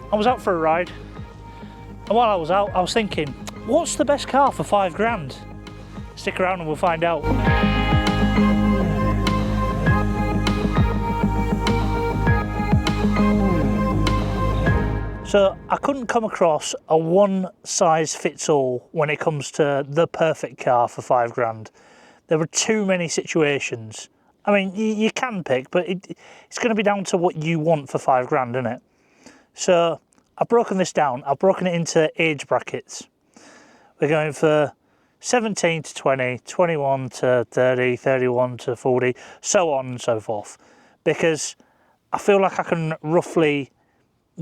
I was out for a ride, and while I was out, I was thinking, what's the best car for £5 grand? Stick around and we'll find out. So I couldn't come across a one-size-fits-all when it comes to the perfect car for £5 grand. There were too many situations. I mean, you can pick, but it's going to be down to what you want for £5 grand, isn't it? So I've broken this down. I've broken it into age brackets. We're going for 17 to 20, 21 to 30, 31 to 40, so on and so forth. Because I feel like I can roughly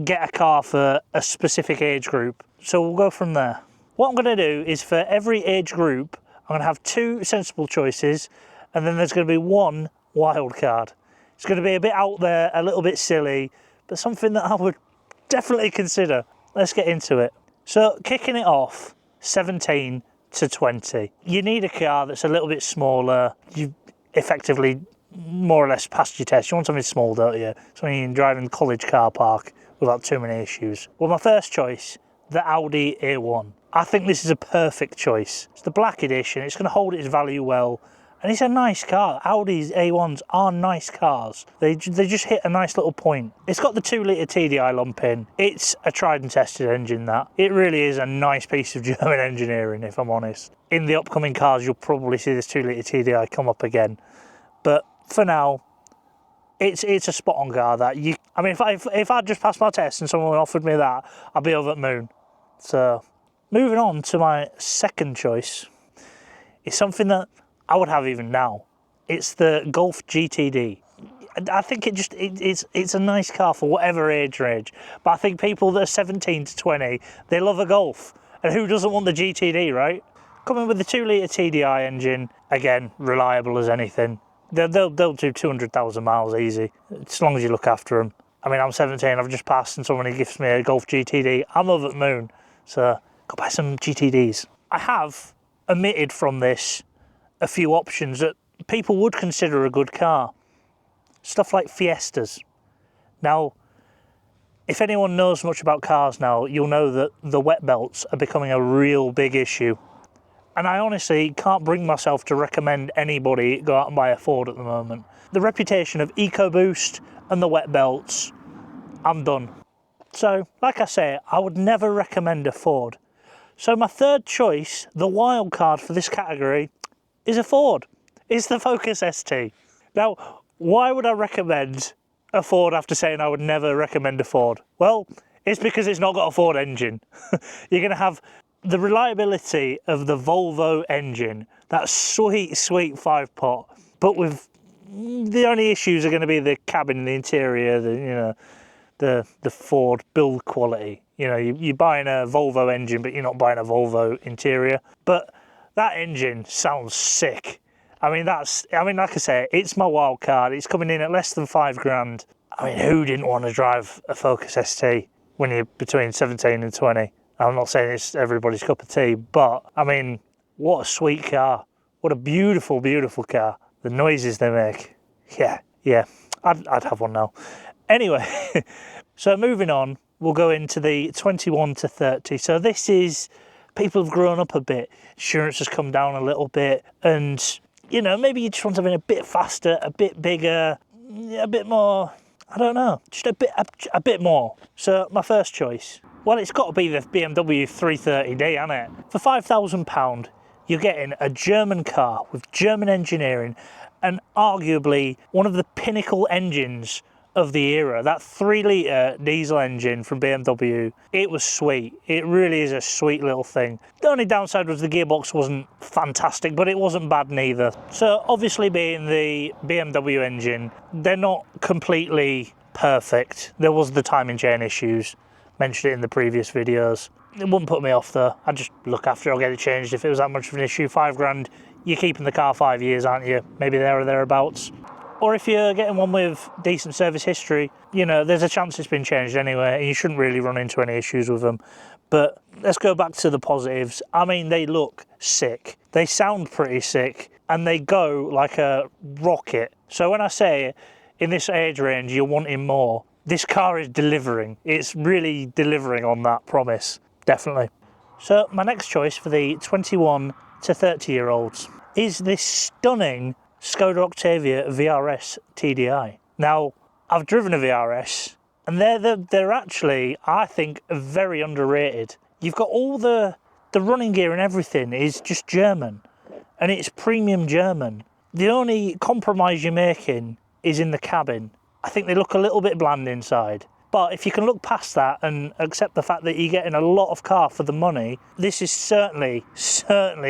get a car for a specific age group. So we'll go from there. What I'm going to do is for every age group, I'm going to have 2 sensible choices, and then there's going to be 1 wild card. It's going to be a bit out there, a little bit silly, but something that I would definitely consider. Let's get into it. So kicking it off, 17 to 20. You need a car that's a little bit smaller. You've effectively more or less passed your test. You want something small, don't you? Something you can drive in the college car park without too many issues. Well, my first choice, the Audi A1. I think this is a perfect choice. It's the black edition. It's going to hold its value well. And it's a nice car. Audi's A1s are nice cars. They just hit a nice little point. It's got the 2-litre TDI lump in. It's a tried and tested engine, that. It really is a nice piece of German engineering, if I'm honest. In the upcoming cars, you'll probably see this 2-litre TDI come up again. But for now, it's a spot on car that you. I mean, if I'd just passed my test and someone offered me that, I'd be over the moon. So, moving on to my second choice, is something that I would have even now. It's the Golf GTD. I think it's a nice car for whatever age range. But I think people that are 17 to 20, they love a Golf. And who doesn't want the GTD, right? Coming with the 2-litre TDI engine, again, reliable as anything. They'll do 200,000 miles easy, as long as you look after them. I mean, I'm 17, I've just passed, and someone gifts me a Golf GTD. I'm over the moon, so go buy some GTDs. I have omitted from this a few options that people would consider a good car. Stuff like Fiestas. Now, if anyone knows much about cars now, you'll know that the wet belts are becoming a real big issue. And I honestly can't bring myself to recommend anybody go out and buy a Ford at the moment. The reputation of EcoBoost and the wet belts, I'm done. So, like I say, I would never recommend a Ford. So my third choice, the wild card for this category, is a Ford. It's the Focus ST. Now, why would I recommend a Ford after saying I would never recommend a Ford? Well, it's because it's not got a Ford engine. You're going to have the reliability of the Volvo engine, that sweet 5-pot, but with the only issues are going to be the cabin, the interior, the Ford build quality. You know, you're buying a Volvo engine, but you're not buying a Volvo interior. But that engine sounds sick. I mean, like I say, it's my wild card. It's coming in at less than £5 grand. I mean, who didn't want to drive a Focus ST when you're between 17 and 20? I'm not saying it's everybody's cup of tea, but I mean, what a sweet car. What a beautiful, beautiful car. The noises they make. Yeah, I'd have one now. Anyway, so moving on, we'll go into the 21 to 30. So this is, people have grown up a bit. Insurance has come down a little bit, and, you know, maybe you just want something a bit faster, a bit bigger, a bit more, I don't know, just a bit more. So my first choice, well, it's got to be the BMW 330d, hasn't it? For £5,000, you're getting a German car with German engineering and arguably one of the pinnacle engines of the era. That 3-litre diesel engine from BMW, it was sweet. It really is a sweet little thing. The only downside was the gearbox wasn't fantastic, but it wasn't bad neither. So obviously, being the BMW engine, they're not completely perfect. There was the timing chain issues, mentioned it in the previous videos. It wouldn't put me off though. I'd just look after it, I'll get it changed if it was that much of an issue. £5 grand, you're keeping the car 5 years, aren't you? Maybe there or thereabouts. Or if you're getting one with decent service history, you know, there's a chance it's been changed anyway, and you shouldn't really run into any issues with them. But let's go back to the positives. I mean, they look sick. They sound pretty sick, and they go like a rocket. So when I say in this age range you're wanting more, this car is delivering. It's really delivering on that promise, definitely. So my next choice for the 21 to 30-year-olds is this stunning Skoda Octavia VRS TDI. Now, I've driven a VRS, and they're actually, I think, very underrated. You've got all the running gear and everything is just German, and it's premium German. The only compromise you're making is in the cabin. I think they look a little bit bland inside. But if you can look past that and accept the fact that you're getting a lot of car for the money, this is certainly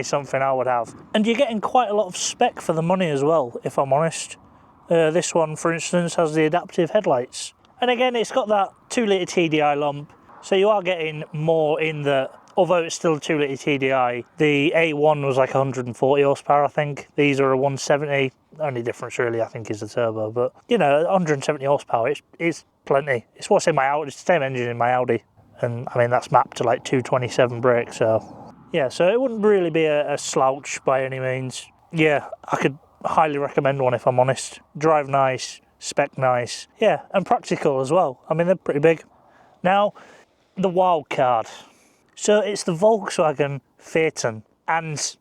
something I would have. And you're getting quite a lot of spec for the money as well, if I'm honest. This one, for instance, has the adaptive headlights. And again, it's got that 2-litre TDI lump, so you are getting more in the... Although it's still a 2-litre TDI, the A1 was like 140 horsepower, I think. These are a 170. Only difference really, I think, is the turbo. But, you know, 170 horsepower, it's plenty. It's what's in my Audi. It's the same engine in my Audi. And, I mean, that's mapped to like 227 brake, so... Yeah, so it wouldn't really be a slouch by any means. Yeah, I could highly recommend one if I'm honest. Drive nice, spec nice. Yeah, and practical as well. I mean, they're pretty big. Now, the wild card. So it's the Volkswagen Phaeton, and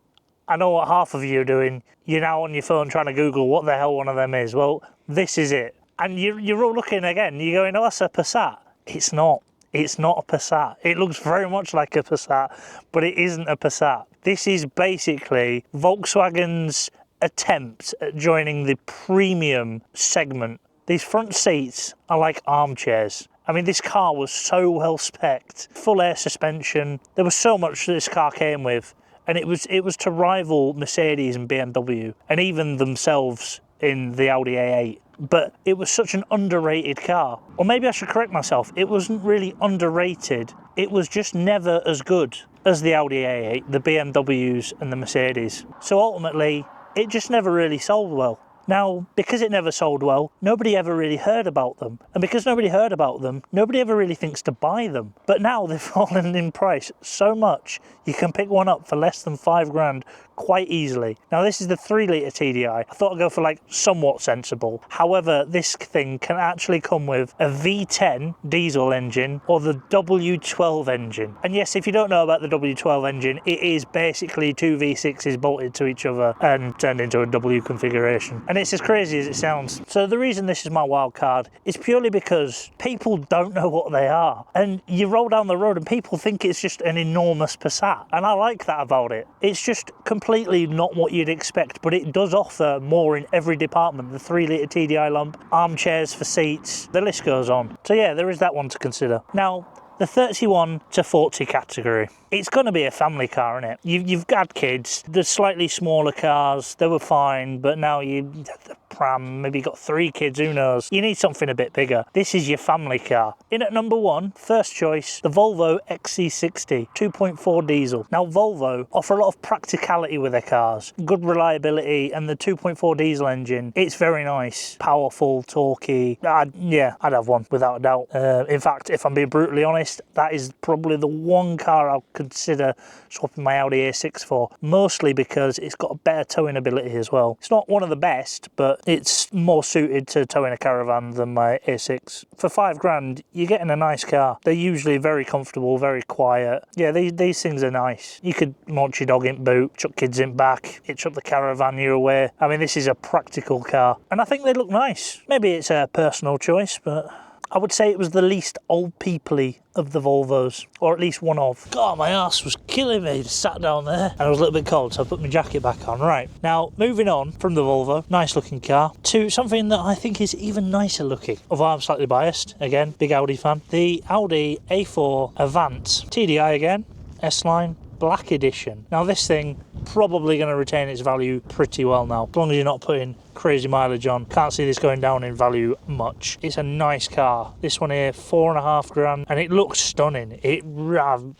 I know what half of you are doing. You're now on your phone trying to Google what the hell one of them is. Well, this is it. And you're all looking again, you're going, oh, that's a Passat. It's not. It's not a Passat. It looks very much like a Passat, but it isn't a Passat. This is basically Volkswagen's attempt at joining the premium segment. These front seats are like armchairs. I mean, this car was so well spec'd, full air suspension. There was so much that this car came with, and it was to rival Mercedes and BMW, and even themselves in the Audi A8. But it was such an underrated car. Or maybe I should correct myself. It wasn't really underrated. It was just never as good as the Audi A8, the BMWs and the Mercedes. So ultimately, it just never really sold well. Now, because it never sold well, nobody ever really heard about them. And because nobody heard about them, nobody ever really thinks to buy them. But now they've fallen in price so much, you can pick one up for less than £5,000 quite easily. Now, this is the 3-litre TDI. I thought I'd go for like somewhat sensible. However, this thing can actually come with a V10 diesel engine or the W12 engine. And yes, if you don't know about the W12 engine, it is basically two V6s bolted to each other and turned into a W configuration. And it's as crazy as it sounds. So the reason this is my wild card is purely because people don't know what they are. And you roll down the road and people think it's just an enormous Passat. And I like that about it. It's just completely not what you'd expect, but it does offer more in every department. The 3-litre TDI lump, armchairs for seats, the list goes on. So yeah, there is that one to consider. Now, the 31 to 40 category. It's going to be a family car, isn't it? You've got kids. The slightly smaller cars, they were fine, but now the pram, maybe you've got 3 kids, who knows? You need something a bit bigger. This is your family car. In at number 1, first choice, the Volvo XC60 2.4 diesel. Now, Volvo offer a lot of practicality with their cars, good reliability, and the 2.4 diesel engine, it's very nice, powerful, torquey. I'd have one without a doubt. In fact, if I'm being brutally honest, that is probably the one car I'll consider swapping my Audi A6 for, mostly because it's got a better towing ability as well. It's not one of the best, but it's more suited to towing a caravan than my A6. For £5,000, you're getting a nice car. They're usually very comfortable, very quiet. Yeah, these things are nice. You could launch your dog in boot, chuck kids in back, hitch up the caravan, you're away. I mean, this is a practical car, and I think they look nice. Maybe it's a personal choice, but I would say it was the least old people-y of the Volvos, or at least one of. God, my arse was killing me, just sat down there, and I was a little bit cold, so I put my jacket back on. Right, now, moving on from the Volvo, nice looking car, to something that I think is even nicer looking, although I'm slightly biased, again, big Audi fan, the Audi A4 Avant, TDI again, S-Line, Black Edition. Now this thing probably going to retain its value pretty well now, as long as you're not putting crazy mileage on. Can't see this going down in value much. It's a nice car. This one here, £4,500, and it looks stunning.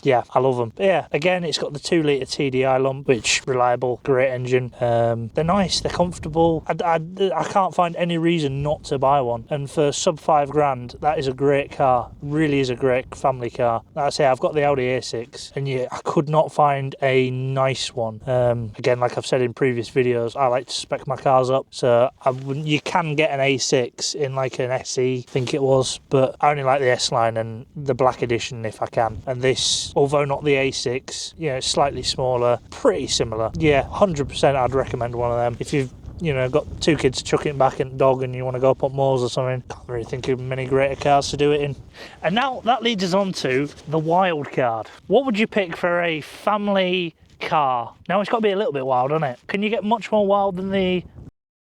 Yeah, I love them. But yeah, again, it's got the 2-litre TDI lump, which reliable, great engine. They're nice, they're comfortable. I can't find any reason not to buy one. And for sub £5,000, that is a great car. Really is a great family car. Like I say, I've got the Audi A6, and yeah, I could not find a nice one. Again, like I've said in previous videos, I like to spec my cars up. So so you can get an A6 in like an SE, I think it was, but I only like the S-Line and the black edition if I can. And this, although not the A6, you know, slightly smaller, pretty similar. Yeah, 100% I'd recommend one of them. If you've got 2 kids chucking back in the dog and you want to go up on moors or something, can't really think of many greater cars to do it in. And now that leads us on to the wild card. What would you pick for a family car? Now it's got to be a little bit wild, hasn't it? Can you get much more wild than the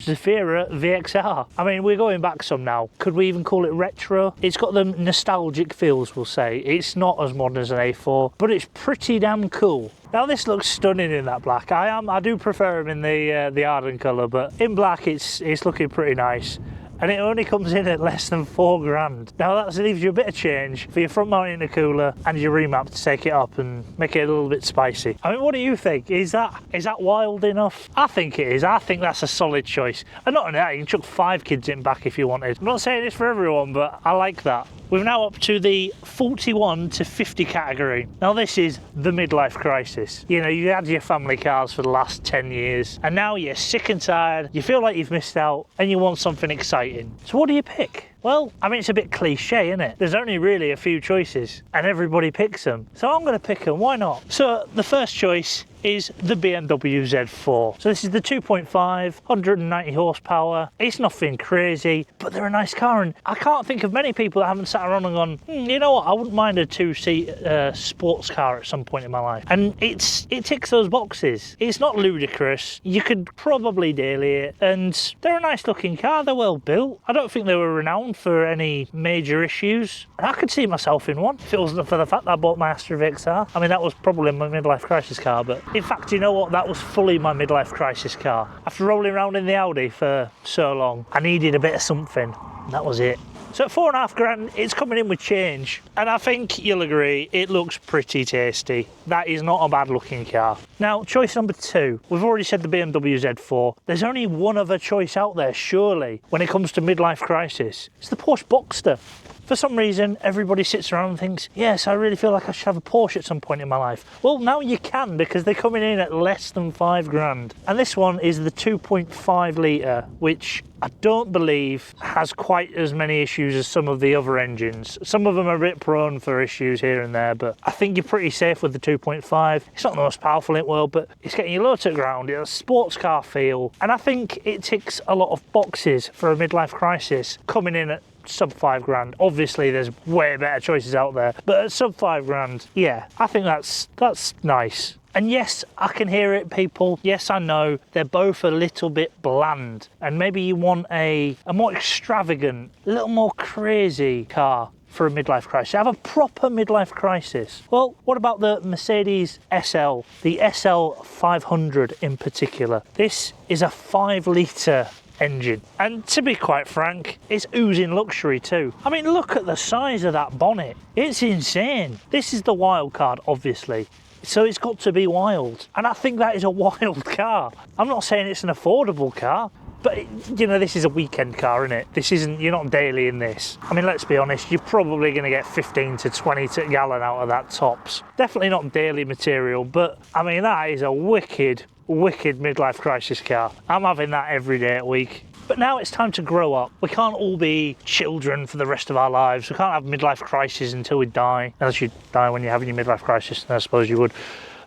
Zafira VXR? I mean, we're going back some now. Could we even call it retro? It's got the nostalgic feels, we'll say. It's not as modern as an A4, but it's pretty damn cool. Now this looks stunning in that black. I do prefer him in the Arden colour, but in black it's looking pretty nice. And it only comes in at less than £4,000. Now that leaves you a bit of change for your front mount intercooler and your remap to take it up and make it a little bit spicy. I mean, what do you think? Is that wild enough? I think it is. I think that's a solid choice. And not only that, you can chuck 5 kids in back if you wanted. I'm not saying it's for everyone, but I like that. We're now up to the 41 to 50 category. Now this is the midlife crisis. You know, you had your family cars for the last 10 years and now you're sick and tired, you feel like you've missed out and you want something exciting. So what do you pick? Well, I mean, it's a bit cliche, isn't it? There's only really a few choices and everybody picks them. So I'm going to pick them, why not? So the first choice is the BMW Z4. So this is the 2.5, 190 horsepower. It's nothing crazy, but they're a nice car. And I can't think of many people that haven't sat around and gone, you know what, I wouldn't mind a 2-seat sports car at some point in my life. And it ticks those boxes. It's not ludicrous. You could probably daily it. And they're a nice looking car. They're well built. I don't think they were renowned for any major issues. And I could see myself in one if it wasn't for the fact that I bought my Astra VXR. I mean, that was probably my midlife crisis car, but in fact, you know what? That was fully my midlife crisis car. After rolling around in the Audi for so long, I needed a bit of something. And that was it. So at £4,500, it's coming in with change. And I think you'll agree, it looks pretty tasty. That is not a bad looking car. Now, choice number 2. We've already said the BMW Z4. There's only one other choice out there, surely, when it comes to midlife crisis. It's the Porsche Boxster. For some reason, everybody sits around and thinks, yes, I really feel like I should have a Porsche at some point in my life. Well, now you can, because they're coming in at less than £5,000. And this one is the 2.5 litre, which I don't believe has quite as many issues as some of the other engines. Some of them are a bit prone for issues here and there, but I think you're pretty safe with the 2.5. It's not the most powerful in the world, but it's getting you low to the ground. It's a sports car feel. And I think it ticks a lot of boxes for a midlife crisis, coming in at sub £5,000. Obviously there's way better choices out there, but at sub £5,000, yeah, I think that's nice. And yes, I can hear it, people. Yes, I know they're both a little bit bland, and maybe you want a more extravagant, a little more crazy car for a midlife crisis. Have a proper midlife crisis. Well, what about the Mercedes SL, the SL 500 in particular? This is a 5-litre engine, and to be quite frank, it's oozing luxury too. I mean, look at the size of that bonnet. It's insane. This is the wild card, obviously, so it's got to be wild, and I think that is a wild car. I'm not saying it's an affordable car, but you know, this is a weekend car, isn't it? This isn't, you're not daily in this. I mean, let's be honest, you're probably going to get 15 to 20 gallon out of that tops. Definitely not daily material, but I mean, that is a wicked midlife crisis car. I'm having that every day a week. But now it's time to grow up. We can't all be children for the rest of our lives. We can't have midlife crisis until we die. Unless you die when you're having your midlife crisis, then I suppose you would.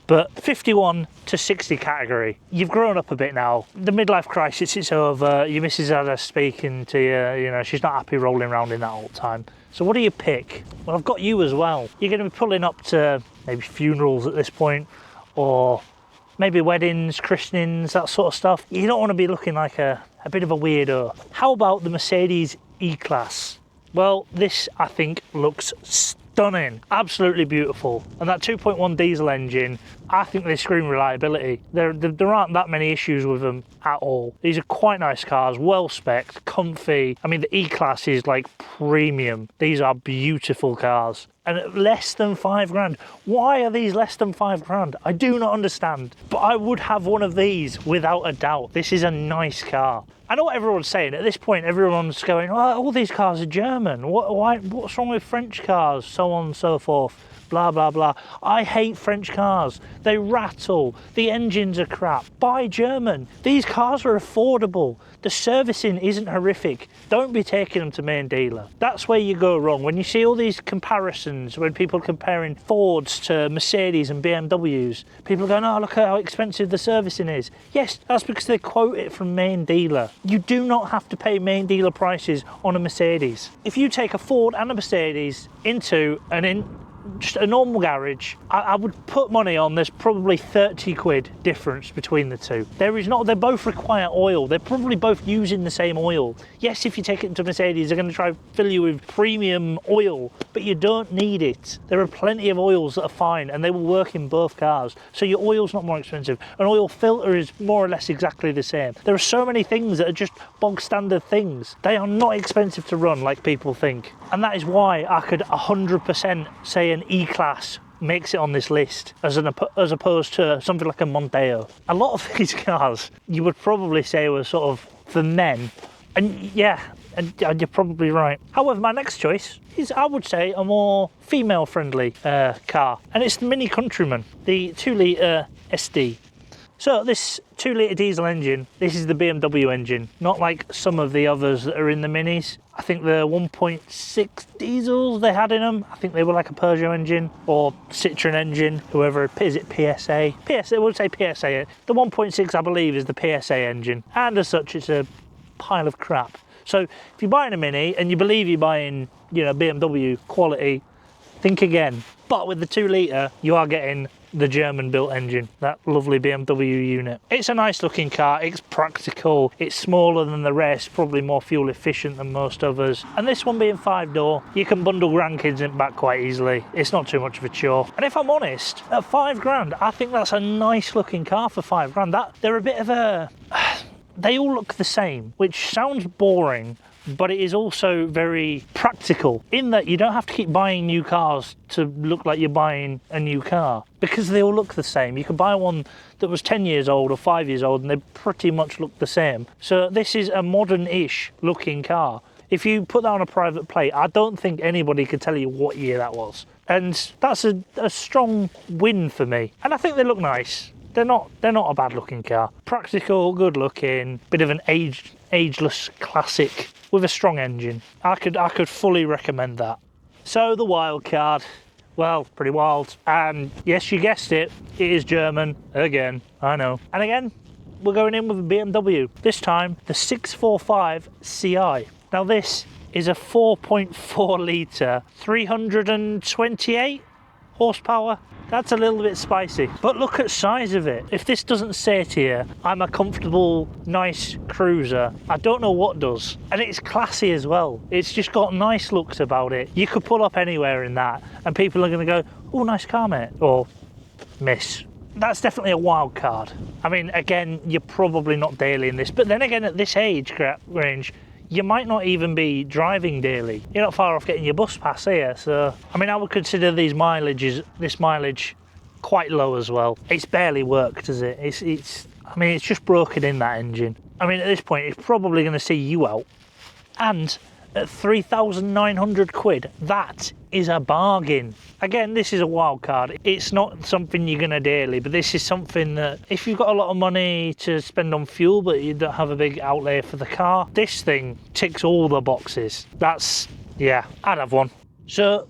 But 51 to 60 category, you've grown up a bit now. The midlife crisis is over. Your missus had her speaking to you, you know, she's not happy rolling around in that all the time. So what do you pick? Well, I've got you as well. You're going to be pulling up to maybe funerals at this point, or maybe weddings, christenings, that sort of stuff. You don't want to be looking like a bit of a weirdo. How about the Mercedes E-Class? Well, this, I think, looks stunning, absolutely beautiful. And that 2.1 diesel engine, I think they scream reliability. There aren't that many issues with them at all. These are quite nice cars, well spec'd, comfy. I mean, the E-Class is like premium. These are beautiful cars. And at less than £5,000. Why are these less than £5,000? I do not understand. But I would have one of these without a doubt. This is a nice car. I know what everyone's saying. At this point, everyone's going, oh, all these cars are German. What's wrong with French cars? So on and so forth. blah, blah, blah. I hate French cars. They rattle. The engines are crap. Buy German. These cars are affordable. The servicing isn't horrific. Don't be taking them to main dealer. That's where you go wrong. When you see all these comparisons, when people are comparing Fords to Mercedes and BMWs, people are going, oh, look at how expensive the servicing is. Yes, that's because they quote it from main dealer. You do not have to pay main dealer prices on a Mercedes. If you take a Ford and a Mercedes into just a normal garage, I would put money on there's probably 30 quid difference between the two. There is not. They both require oil. They're probably both using the same oil. Yes, if you take it to Mercedes, they're going to try to fill you with premium oil, but you don't need it. There are plenty of oils that are fine and they will work in both cars. So your oil's not more expensive. An oil filter is more or less exactly the same. There are so many things that are just bog standard things. They are not expensive to run like people think. And that is why I could 100% say an E-Class makes it on this list as opposed to something like a Mondeo. A lot of these cars you would probably say were sort of for men, and yeah, and you're probably right. However, my next choice is, I would say, a more female-friendly car, and it's the Mini Countryman, the 2-litre SD. So this 2-litre diesel engine, this is the BMW engine, not like some of the others that are in the Minis. I think the 1.6 diesels they had in them, I think they were like a Peugeot engine or Citroen engine, whoever, is it PSA? PSA, we'll say PSA. The 1.6 I believe is the PSA engine, and as such it's a pile of crap. So if you're buying a Mini and you believe you're buying, you know, BMW quality, think again. But with the 2-litre, you are getting the German-built engine, that lovely BMW unit. It's a nice looking car, it's practical, it's smaller than the rest, probably more fuel efficient than most others. And this one being 5-door, you can bundle grandkids in back quite easily. It's not too much of a chore. And if I'm honest, at 5 grand, I think that's a nice looking car for 5 grand. They're a bit of a... They all look the same, which sounds boring, but it is also very practical in that you don't have to keep buying new cars to look like you're buying a new car, because they all look the same. You could buy one that was 10 years old or 5 years old and they pretty much look the same. So this is a modern-ish looking car. If you put that on a private plate, I don't think anybody could tell you what year that was. And that's a strong win for me. And I think they look nice. They're not a bad looking car. Practical, good looking, bit of an ageless classic with a strong engine. I could fully recommend that. So the wild card, well, pretty wild. And yes, you guessed it, it is German again, I know. And again, we're going in with a BMW. This time, the 645 Ci. Now this is a 4.4 litre, 328 horsepower. That's a little bit spicy, but look at size of it. If this doesn't say to you, I'm a comfortable, nice cruiser, I don't know what does. And it's classy as well. It's just got nice looks about it. You could pull up anywhere in that and people are gonna go, oh, nice car, mate, or miss. That's definitely a wild card. I mean, again, you're probably not daily in this, but then again, at this age range, you might not even be driving daily. You're not far off getting your bus pass here, so... I mean, I would consider this mileage quite low as well. It's barely worked, is it? I mean, it's just broken in, that engine. I mean, at this point, it's probably going to see you out. And at 3,900 quid, that is a bargain. Again, this is a wild card. It's not something you're gonna daily, but this is something that if you've got a lot of money to spend on fuel but you don't have a big outlay for the car, this thing ticks all the boxes. Yeah, I'd have one. So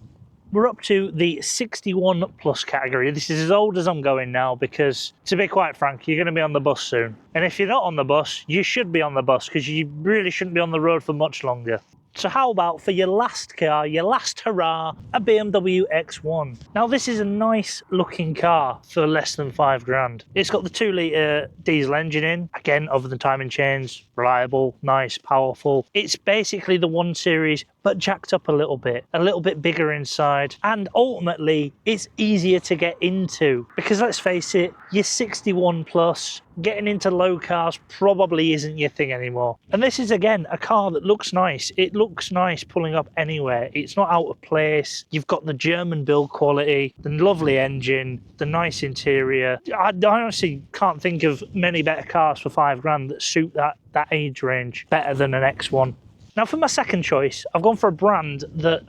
we're up to the 61 plus category. This is as old as I'm going now because, to be quite frank, you're going to be on the bus soon. And if you're not on the bus, you should be on the bus because you really shouldn't be on the road for much longer. So how about for your last car, your last hurrah, a BMW X1. Now this is a nice looking car for less than 5 grand. It's got the 2-litre diesel engine in, again, other than timing chains, reliable, nice, powerful. It's basically the 1 Series, but jacked up a little bit bigger inside, and ultimately it's easier to get into because let's face it, you're 61 plus, getting into low cars probably isn't your thing anymore. And this is again a car that looks nice. It looks nice pulling up anywhere. It's not out of place. You've got the German build quality, the lovely engine, the nice interior. I honestly can't think of many better cars for 5 grand that suit that age range better than an X1. Now for my second choice, I've gone for a brand that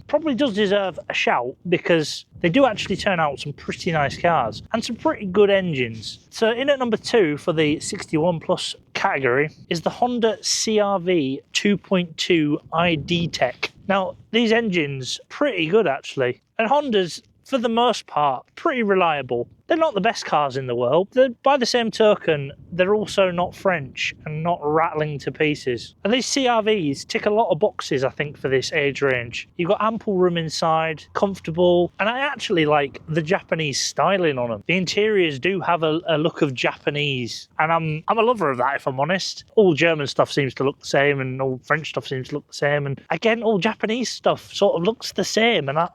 probably does deserve a shout because they do actually turn out some pretty nice cars and some pretty good engines. So in at number 2 for the 61 plus category is the Honda CR-V 2.2 ID Tech. Now these engines pretty good actually, and Honda's for the most part pretty reliable. They're not the best cars in the world. By the same token, they're also not French and not rattling to pieces. And these CR-Vs tick a lot of boxes, I think, for this age range. You've got ample room inside, comfortable, and I actually like the Japanese styling on them. The interiors do have a look of Japanese, and I'm a lover of that, if I'm honest. All German stuff seems to look the same, and all French stuff seems to look the same, and again, all Japanese stuff sort of looks the same, and I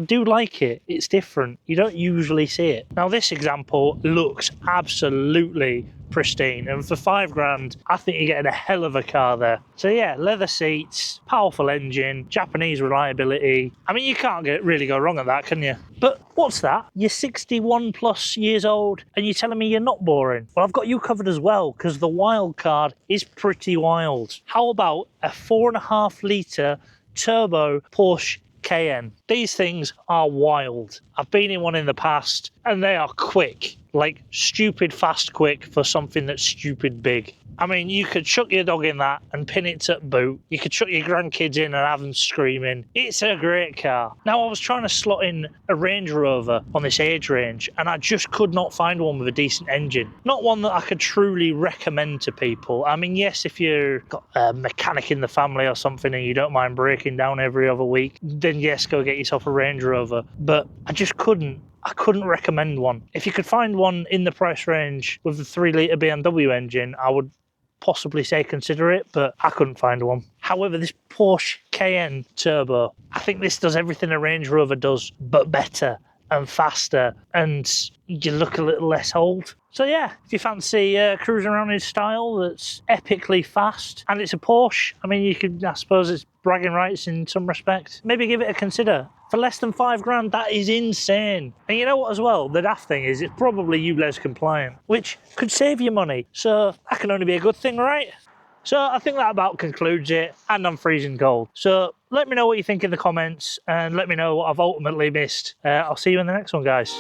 do like it. It's different. You don't usually see it. Now, this example looks absolutely pristine, and for £5,000 I think you're getting a hell of a car there. So yeah, leather seats, powerful engine, Japanese reliability. I mean, you can't really go wrong at that, can you? But what's that? You're 61 plus years old and you're telling me you're not boring? Well, I've got you covered as well, because the wild card is pretty wild. How about a 4.5 litre turbo Porsche Cayenne? These things are wild. I've been in one in the past and they are quick, like stupid fast quick for something that's stupid big. I mean, you could chuck your dog in that and pin it to boot. You could chuck your grandkids in and have them screaming. It's a great car. Now, I was trying to slot in a Range Rover on this age range, and I just could not find one with a decent engine. Not one that I could truly recommend to people. I mean, yes, if you've got a mechanic in the family or something and you don't mind breaking down every other week, then yes, go get yourself a Range Rover. But I just couldn't recommend one. If you could find one in the price range with the 3 litre BMW engine, I would possibly say consider it, but I couldn't find one. However, this Porsche Cayenne Turbo, I think this does everything a Range Rover does, but better and faster, and you look a little less old. So yeah, if you fancy cruising around in style that's epically fast, and it's a Porsche, I mean, I suppose it's bragging rights in some respect, maybe give it a consider. For less than £5,000, that is insane. And you know what as well? The daft thing is it's probably ULEZ compliant, which could save you money. So that can only be a good thing, right? So I think that about concludes it, and I'm freezing cold. So let me know what you think in the comments, and let me know what I've ultimately missed. I'll see you in the next one, guys.